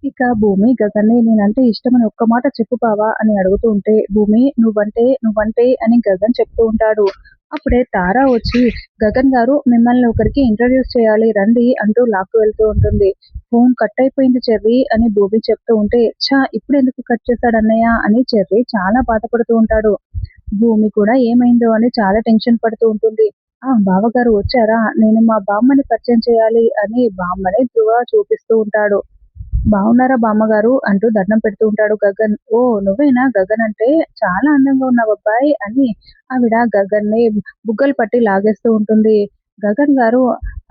ఇక భూమి గగన్‌ని నేనంటే ఇష్టమని ఒక్క మాట చెప్పు బావ అని అడుగుతూ ఉంటే, భూమి నువ్వంటే అని గగన్ చెప్తూ ఉంటాడు. అప్పుడే తార వచ్చి, గగన్ గారు మిమ్మల్ని ఒకరికి ఇంట్రొడ్యూస్ చేయాలి రండి అంటూ లాక్కు వెళ్తూ ఉంటుంది. ఫోన్ కట్ అయిపోయింది చెర్రీ అని భూమి చెప్తూ ఉంటే, ఛ! ఇప్పుడెందుకు కట్ చేశాడన్నయ్య అని చెర్రీ చాలా బాధపడుతూ ఉంటాడు. భూమి కూడా ఏమైందో అని చాలా టెన్షన్ పడుతూ ఉంటుంది. ఆ! బావగారు వచ్చారా? నేను మా బామ్మని పరిచయం చేయాలి అని బామ్మని ధ్రువ చూపిస్తూ ఉంటాడు. బాగున్నారా బామ్మగారు అంటూ దండం పెడుతూ ఉంటాడు గగన్. ఓ నువ్వేనా గగన్ అంటే చాలా అందంగా ఉన్నావబ్బాయ్ అని ఆవిడ గగన్ని బుగ్గలు పట్టి లాగేస్తూ ఉంటుంది. గగన్ గారు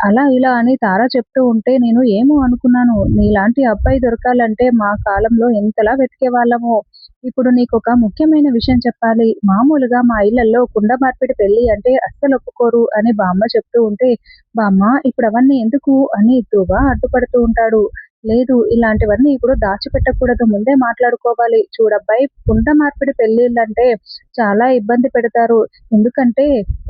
అలా ఇలా అని తార చెప్తూ ఉంటే నేను ఏమో అనుకున్నాను. నీలాంటి అబ్బాయి దొరకాలంటే మా కాలంలో ఎంతలా వెతికేవాళ్ళమో. ఇప్పుడు నీకొక ముఖ్యమైన విషయం చెప్పాలి. మామూలుగా మా ఇళ్లల్లో కుండ మార్పిడి పెళ్లి అంటే అస్సలు ఒప్పుకోరు అని బామ్మ చెప్తూ ఉంటే, బామ్మ ఇప్పుడు అవన్నీ ఎందుకు అని ధ్రువ అడ్డుపడుతూ ఉంటాడు. లేదు ఇలాంటివన్నీ ఇప్పుడు దాచిపెట్టకూడదు. ముందే మాట్లాడుకోవాలి. చూడబ్బాయి కుండ మార్పిడి పెళ్ళిళ్ళంటే చాలా ఇబ్బంది పెడతారు. ఎందుకంటే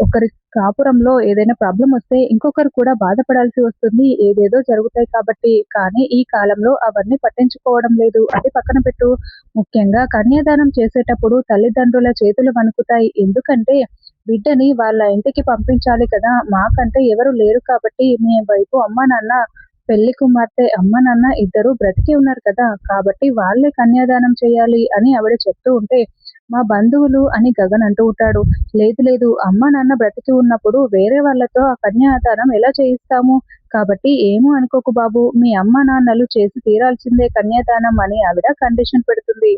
ఒకరి కాపురంలో ఏదైనా ప్రాబ్లమ్ వస్తే ఇంకొకరు కూడా బాధపడాల్సి వస్తుంది. ఏదేదో జరుగుతాయి కాబట్టి. కానీ ఈ కాలంలో అవన్నీ పట్టించుకోవడం లేదు. అది పక్కన పెట్టు. ముఖ్యంగా కన్యాదానం చేసేటప్పుడు తల్లిదండ్రుల చేతులు వణుకుతాయి. ఎందుకంటే బిడ్డని వాళ్ళ ఇంటికి పంపించాలి కదా! మాకంటే ఎవరు లేరు కాబట్టి మీ వైపు అమ్మా, నాన్న పెళ్లి కుమార్తె అమ్మ, నాన్న ఇద్దరూ బ్రతికి ఉన్నారు కదా! కాబట్టి వాళ్ళే కన్యాదానం చేయాలి అని ఆవిడ చెప్తూ ఉంటే, మా బంధువులు అని గగన్ అంటూ ఉంటాడు. లేదు లేదు అమ్మ, నాన్న బ్రతికి ఉన్నప్పుడు వేరే వాళ్ళతో ఆ కన్యాదానం ఎలా చేయిస్తాము? కాబట్టి ఏమీ అనుకోకు బాబు. మీ అమ్మ, నాన్నలు చేసి తీరాల్సిందే కన్యాదానం అని ఆవిడ కండిషన్ పెడుతుంది.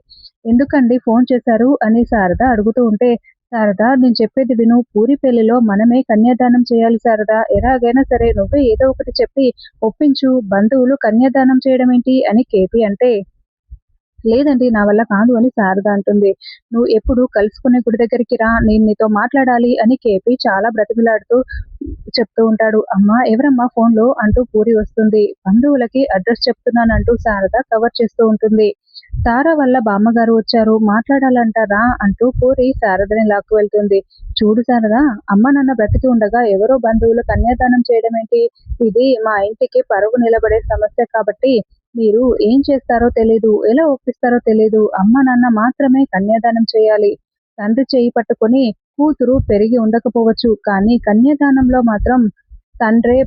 ఎందుకండి ఫోన్ చేశారు అని శారద అడుగుతూ ఉంటే, శారదా నేను చెప్పేది విను. పూరి పెళ్లిలో మనమే కన్యాదానం చేయాలి శారదా. ఎలాగైనా సరే నువ్వే ఏదో ఒకటి చెప్పి ఒప్పించు. బంధువులు కన్యాదానం చేయడం ఏంటి అని కేపీ అంటే, లేదండి నా వల్ల కాదు అని శారద అంటుంది. నువ్వు ఎప్పుడు కలుసుకునే గుడి దగ్గరికి రా. నేను నీతో మాట్లాడాలి అని కేపీ చాలా బ్రతిమిలాడుతూ చెప్తూ ఉంటాడు. అమ్మా ఎవరమ్మా ఫోన్‌లో అంటూ పూరి వస్తుంది. బంధువులకి అడ్రస్ చెప్తున్నానంటూ శారద కవర్ చేస్తూ ఉంటుంది. తార వల్ల బామ్మగారు వచ్చారు. మాట్లాడాలంట రా అంటూ పూరి శారదని లాక్కు వెళ్తుంది. చూడు శారదా అమ్మ నాన్న బ్రతికి ఉండగా ఎవరో బంధువులు కన్యాదానం చేయడం ఏంటి? ఇది మా ఇంటికి పరువు నిలబడే సమస్య కాబట్టి మీరు ఏం చేస్తారో తెలీదు. ఎలా ఒప్పిస్తారో తెలీదు. అమ్మ నాన్న మాత్రమే కన్యాదానం చేయాలి. తండ్రి చెయ్యి పట్టుకొని కూతురు పెరిగి ఉండకపోవచ్చు. కానీ కన్యాదానంలో మాత్రం తండ్రే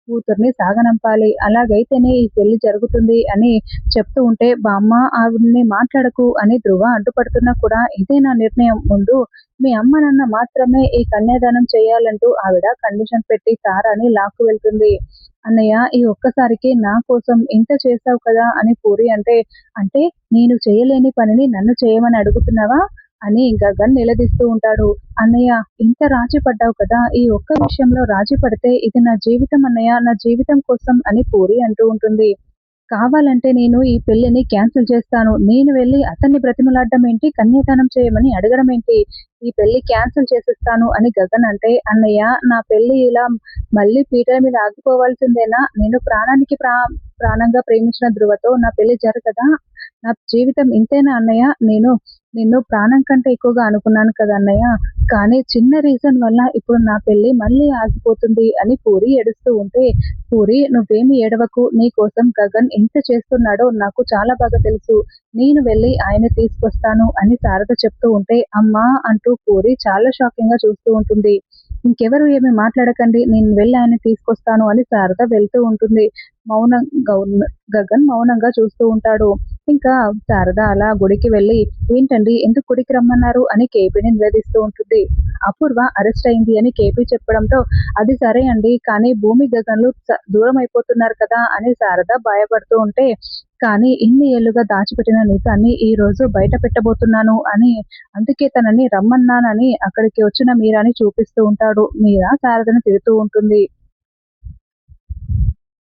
కూతుర్ని సాగనంపాలి. అలాగైతేనే ఈ పెళ్లి జరుగుతుంది అని చెప్తూ ఉంటే, బామ్మ ఆవిడని మాట్లాడకు అని ధ్రువ అడ్డుపడుతున్నా కూడా ఇదే నా నిర్ణయం. ముందు మీ అమ్మ నాన్న మాత్రమే ఈ కన్యాదానం చేయాలంటూ ఆవిడ కండిషన్ పెట్టి తారని లాక్కు వెళ్తుంది. అన్నయ్య ఈ ఒక్కసారికి నా కోసం ఇంత చేశావు కదా అని పూరి అంటే, అంటే నేను చేయలేని పనిని నన్ను చేయమని అడుగుతున్నావా? అని గగన్ నిలదీస్తూ ఉంటాడు. అన్నయ్య ఇంత రాజీ పడ్డావు కదా! ఈ ఒక్క విషయంలో రాజీ పడితే ఇది నా జీవితం అన్నయ్య. నా జీవితం కోసం అని పూరి అంటూ ఉంటుంది. కావాలంటే నేను ఈ పెళ్లిని క్యాన్సిల్ చేస్తాను. నేను వెళ్లి అతన్ని బ్రతిమలాడడం ఏంటి? కన్యాదానం చేయమని అడగడం ఏంటి? ఈ పెళ్లి క్యాన్సిల్ చేసేస్తాను అని గగన్ అంటే, అన్నయ్య నా పెళ్లి ఇలా మళ్ళీ పీటల మీద ఆగిపోవాల్సిందేనా? నేను ప్రాణంగా ప్రేమించిన ధ్రువతో నా పెళ్లి జరగదా? నా జీవితం ఇంతేనా అన్నయ్య? నేను నిన్ను ప్రాణం కంటే ఎక్కువగా అనుకున్నాను కదా అన్నయ్య. కానీ చిన్న రీజన్ వల్ల ఇప్పుడు నా పెళ్లి మళ్ళీ ఆగిపోతుంది అని పూరి ఏడుస్తూ ఉంటే, పూరి నువ్వేమి ఏడవకు. నీ కోసం గగన్ ఎంత చేస్తున్నాడో నాకు చాలా బాగా తెలుసు. నేను వెళ్లి ఆయన్ని తీసుకొస్తాను అని శారద చెప్తూ ఉంటే, అమ్మా అంటూ పూరి చాలా షాకింగ్‌గా చూస్తూ ఉంటుంది. ఇంకెవరు ఏమి మాట్లాడకండి. నేను వెళ్లి ఆయన్ని తీసుకొస్తాను అని శారద వెళ్తూ ఉంటుంది. మౌనంగా ఉన్న గగన్ మౌనంగా చూస్తూ ఉంటాడు. ఇంకా శారద అలా గుడికి వెళ్లి, ఏంటండి ఎందుకు గుడికి రమ్మన్నారు అని కేపీని నిలదీస్తూ ఉంటుంది. అపూర్వ అరెస్ట్ అయింది అని కేపీ చెప్పడంతో, అది సరే అండి. కానీ భూమి గగన్లు దూరం అయిపోతున్నారు కదా అని శారద భయపడుతూ ఉంటే, కానీ ఇన్ని ఏళ్లుగా దాచిపెట్టిన నిజాన్ని ఈ రోజు బయట పెట్టబోతున్నాను అని అందుకే తనని రమ్మన్నానని అక్కడికి వచ్చిన మీరాని చూపిస్తూ ఉంటాడు. మీరా శారదను తిడుతూ ఉంటుంది.